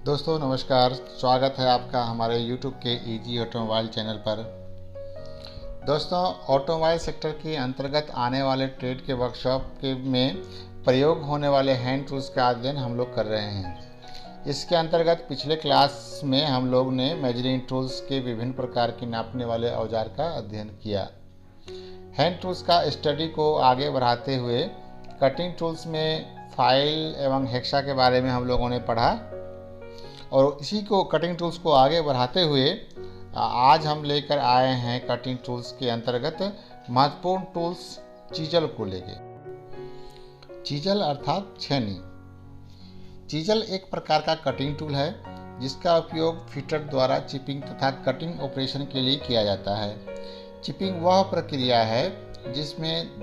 दोस्तों नमस्कार, स्वागत है आपका हमारे YouTube के इजी ऑटोमोबाइल चैनल पर। दोस्तों, ऑटोमोबाइल सेक्टर के अंतर्गत आने वाले ट्रेड के वर्कशॉप के में प्रयोग होने वाले हैंड टूल्स का अध्ययन हम लोग कर रहे हैं। इसके अंतर्गत पिछले क्लास में हम लोग ने मेजरिंग टूल्स के विभिन्न प्रकार के नापने वाले औजार का अध्ययन किया। हैंड टूल्स का स्टडी को आगे बढ़ाते हुए कटिंग टूल्स में फाइल एवं हेक्सा के बारे में हम लोगों ने पढ़ा और इसी को कटिंग टूल्स को आगे बढ़ाते हुए आज हम लेकर आए हैं कटिंग टूल्स के अंतर्गत महत्वपूर्ण टूल्स चीजल को लेके। चीजल अर्थात छेनी। चीजल एक प्रकार का कटिंग टूल है जिसका उपयोग फिटर द्वारा चिपिंग तथा कटिंग ऑपरेशन के लिए किया जाता है। चिपिंग वह प्रक्रिया है जिसमें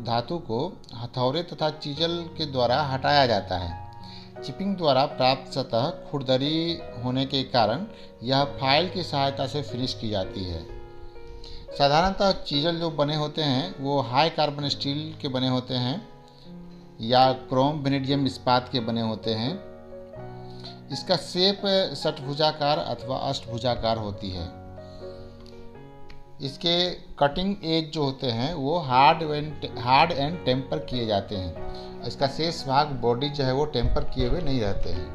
धातु को हथौड़े तथा चीजल के द्वारा हटाया जाता है। चिपिंग द्वारा प्राप्त सतह खुरदरी होने के कारण यह फाइल की सहायता से फिनिश की जाती है। साधारणतः चीजल जो बने होते हैं वो हाई कार्बन स्टील के बने होते हैं या क्रोम वेनेडियम इस्पात के बने होते हैं। इसका शेप षटभुजाकार अथवा अष्टभुजाकार होती है। इसके कटिंग एज जो होते हैं वो हार्ड एंड टेम्पर किए जाते हैं। इसका शेष भाग बॉडी जो है वो टेम्पर किए हुए नहीं रहते हैं।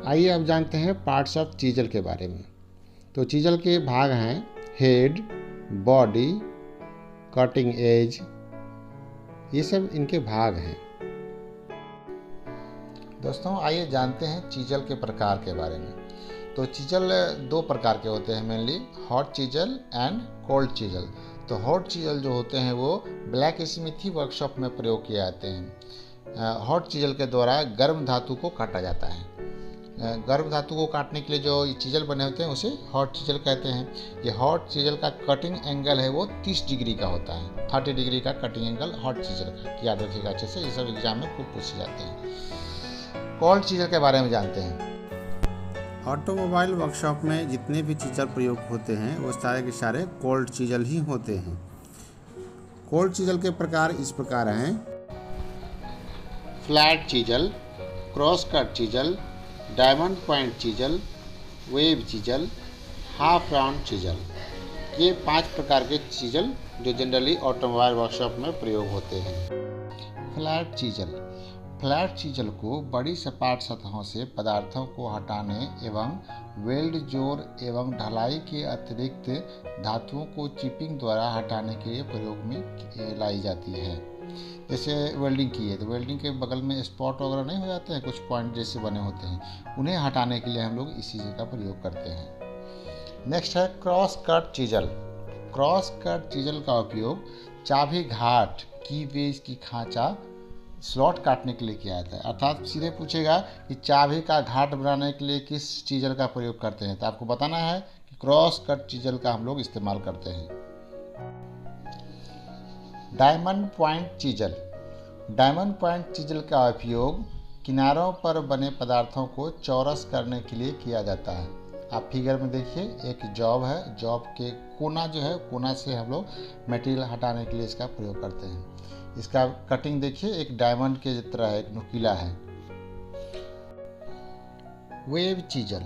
आइए अब जानते हैं पार्ट्स ऑफ चीजल के बारे में। तो चीजल के भाग हैं हेड, बॉडी, कटिंग एज, ये सब इनके भाग हैं। दोस्तों आइए जानते हैं चीजल के प्रकार के बारे में। तो चीजल दो प्रकार के होते हैं mainly, hot chisel and cold chisel. तो हॉट चीजल जो होते हैं वो ब्लैक स्मिथी वर्कशॉप में प्रयोग किए जाते हैं। हॉट चीजल के द्वारा गर्म धातु को काटा जाता है। गर्म धातु को काटने के लिए जो चीजल बने होते हैं उसे हॉट चीजल कहते हैं। ये हॉट चीजल का कटिंग एंगल है वो 30 डिग्री का होता है। 30 डिग्री का कटिंग एंगल हॉट चीजल का, याद रखिएगा अच्छे से, ये सब एग्जाम में खूब पूछे जाते हैं। कोल्ड चीजल के बारे में जानते हैं। ऑटोमोबाइल वर्कशॉप में जितने भी चीजल प्रयोग होते हैं वो सारे के सारे कोल्ड चीजल ही होते हैं। कोल्ड चीजल के प्रकार इस प्रकार हैं: flat chisel, cross cut chisel, diamond point chisel, wave chisel, half round chisel. ये 5 प्रकार के चीजल जो जनरली ऑटोमोबाइल वर्कशॉप में प्रयोग होते हैं। Flat chisel. फ्लैट चीजल को बड़ी सपाट सतहों से पदार्थों को हटाने एवं वेल्ड जोड़ एवं ढलाई के अतिरिक्त धातुओं को चिपिंग द्वारा हटाने के लिए प्रयोग में लाई जाती है। जैसे वेल्डिंग की है तो वेल्डिंग के बगल में स्पॉट वगैरह नहीं हो जाते हैं, कुछ पॉइंट जैसे बने होते हैं, उन्हें हटाने के लिए हम लोग इस चीज़ का प्रयोग करते हैं। नेक्स्ट है cross cut chisel. Cross cut chisel का उपयोग चाबी घाट की वेज की खांचा स्लॉट काटने के लिए किया जाता है। अर्थात सीधे पूछेगा कि चाबी का घाट बनाने के लिए किस चीजल का प्रयोग करते हैं, तो आपको बताना है कि क्रॉस कट चीजल का हम लोग इस्तेमाल करते हैं। Diamond point chisel. Diamond point chisel का उपयोग किनारों पर बने पदार्थों को चौरस करने के लिए किया जाता है। आप फिगर में देखिए, एक जॉब है, जॉब के कोना जो है, कोना से हम लोग मटेरियल हटाने के लिए इसका प्रयोग करते हैं। इसका कटिंग देखिए, एक डायमंड के तरह एक नुकीला है। Wave chisel.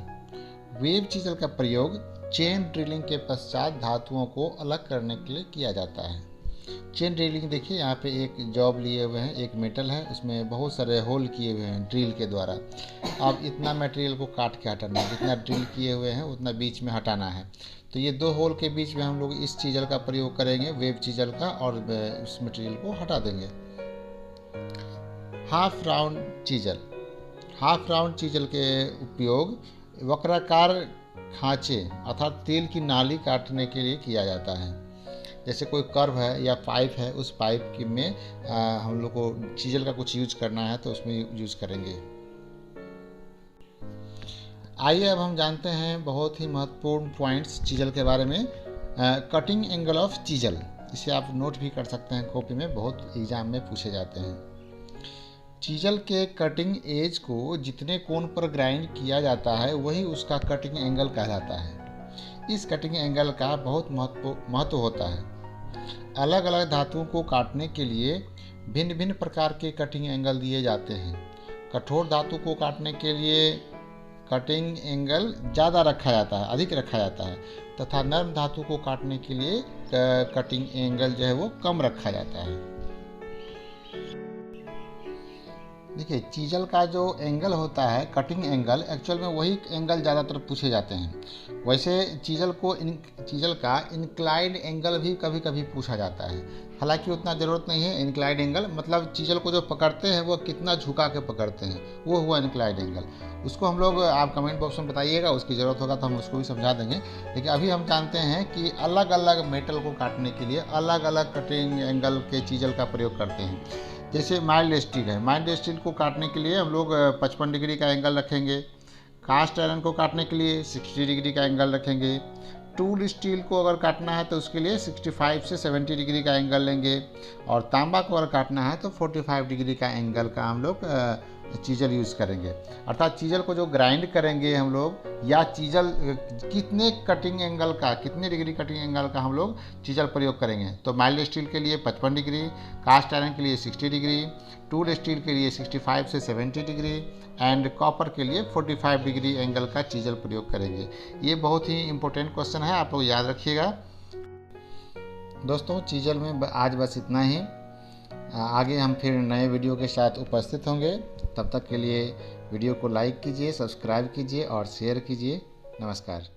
वेव चीजल का प्रयोग चेन ड्रिलिंग के पश्चात धातुओं को अलग करने के लिए किया जाता है। चेन ड्रिलिंग देखिए, यहाँ पे एक जॉब लिए हुए हैं, एक मेटल है, उसमें बहुत सारे होल किए हुए हैं ड्रिल के द्वारा। अब इतना मटेरियल को काट के हटाना है, जितना ड्रिल किए हुए हैं उतना बीच में हटाना है। तो ये 2 होल के बीच में हम लोग इस चीजल का प्रयोग करेंगे, वेव चीजल का, और उस मटेरियल को हटा देंगे। Half round chisel. Half round chisel के उपयोग वक्राकार खांचे अर्थात तेल की नाली काटने के लिए किया जाता है। जैसे कोई कर्व है या पाइप है, उस पाइप की में हम लोग को चीजल का कुछ यूज करना है तो उसमें यूज करेंगे। आइए अब हम जानते हैं बहुत ही महत्वपूर्ण पॉइंट्स चीजल के बारे में। कटिंग एंगल ऑफ चीजल, इसे आप नोट भी कर सकते हैं कॉपी में, बहुत एग्जाम में पूछे जाते हैं। चीजल के कटिंग एज को जितने कोण पर ग्राइंड किया जाता है वही उसका कटिंग एंगल कहलाता है। इस कटिंग एंगल का बहुत महत्व होता है। अलग अलग धातुओं को काटने के लिए भिन्न भिन्न प्रकार के कटिंग एंगल दिए जाते हैं। कठोर धातु को काटने के लिए कटिंग एंगल ज़्यादा रखा जाता है, अधिक रखा जाता है, तथा नरम धातु को काटने के लिए कटिंग एंगल जो है वो कम रखा जाता है। देखिए, चीजल का जो एंगल होता है, कटिंग एंगल, एक्चुअल में वही एंगल ज़्यादातर पूछे जाते हैं। वैसे चीजल का इंक्लाइंड एंगल भी कभी कभी पूछा जाता है, हालांकि उतना ज़रूरत नहीं है। इंक्लाइंड एंगल मतलब चीजल को जो पकड़ते हैं वो कितना झुका के पकड़ते हैं, वो हुआ इंक्लाइंड एंगल। उसको हम लोग, आप कमेंट बॉक्स में बताइएगा, उसकी ज़रूरत होगा तो हम उसको भी समझा देंगे। लेकिन अभी हम जानते हैं कि अलग अलग मेटल को काटने के लिए अलग अलग कटिंग एंगल के चीजल का प्रयोग करते हैं। जैसे माइल्ड स्टील है, माइल्ड स्टील को काटने के लिए हम लोग 55 डिग्री का एंगल रखेंगे। कास्ट आयरन को काटने के लिए 60 डिग्री का एंगल रखेंगे। टूल स्टील को अगर काटना है तो उसके लिए 65 से 70 डिग्री का एंगल लेंगे। और तांबा को अगर काटना है तो 45 डिग्री का एंगल का हम लोग चीजल यूज़ करेंगे। अर्थात चीजल को जो ग्राइंड करेंगे हम लोग, या चीजल कितने कटिंग एंगल का, कितने डिग्री कटिंग एंगल का हम लोग चीजल प्रयोग करेंगे, तो माइल्ड स्टील के लिए 55 डिग्री, कास्ट आयरन के लिए 60 डिग्री, टूल स्टील के लिए 65 से 70 डिग्री एंड कॉपर के लिए 45 डिग्री एंगल का चीजल प्रयोग करेंगे। ये बहुत ही इंपॉर्टेंट क्वेश्चन है, आप लोग याद रखिएगा। दोस्तों, चीजल में आज बस इतना ही। आगे हम फिर नए वीडियो के साथ उपस्थित होंगे। तब तक के लिए वीडियो को लाइक कीजिए, सब्सक्राइब कीजिए और शेयर कीजिए। नमस्कार।